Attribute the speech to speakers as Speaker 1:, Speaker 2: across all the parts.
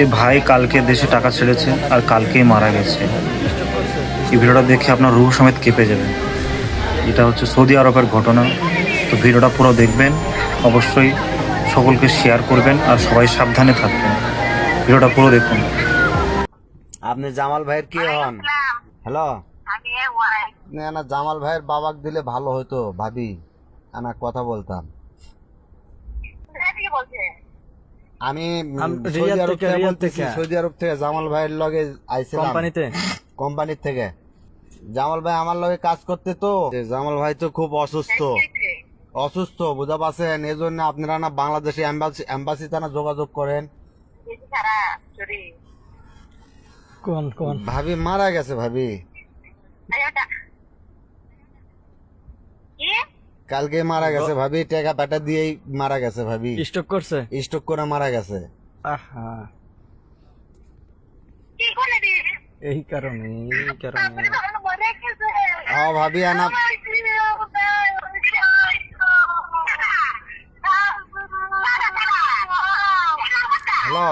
Speaker 1: এ ভাই কালকে দেশে টাকা ছেড়েছে আর কালকেই মারা গেছে। এই ভিডিওটা দেখে আপনার রুহ সমেত কেঁপে যাবে। এটা হচ্ছে সৌদি আরবের ঘটনা। তো ভিডিওটা পুরো দেখবেন, অবশ্যই সকলকে শেয়ার করবেন আর সবাই সাবধানে থাকবেন। ভিডিওটা পুরো দেখুন।
Speaker 2: আপনি জামাল ভাইয়ের কি হন? হ্যালো, না জামাল ভাইয়ের বাবাক দিলে ভালো হতো ভাবি, আনা কথা বলতাম। আমি সৌদি আরব থেকে বলতেছি, সৌদি আরব থেকে জামাল ভাইয়ের লগে আইছিলাম কোম্পানির থেকে। জামাল ভাই আমার লগে কাজ করতে, তো জামাল ভাই তো খুব অসুস্থ বুঝা পাচ্ছেন। এই জন্য আপনারা না বাংলাদেশে এম্বাসিতে না যোগাযোগ করেন। ভাবি মারা গেছে ভাবি, কালকে মারা গেছে ভাবি, টাকা পেটা দিয়েই মারা গেছে ভাবি। স্ট্রোক করে মারা গেছে।
Speaker 3: এই কারণে
Speaker 2: ভাবি আনা হ্যালো,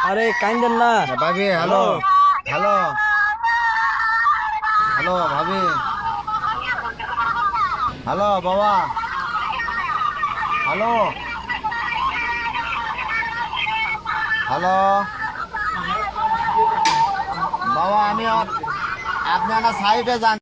Speaker 3: আরে কাইন্দেন না
Speaker 2: ভাবি। হ্যালো হ্যালো হ্যালো ভাবি, হ্যালো বাবা, হ্যালো হ্যালো বাবা, আমি আপনি আমার সাইডে যান।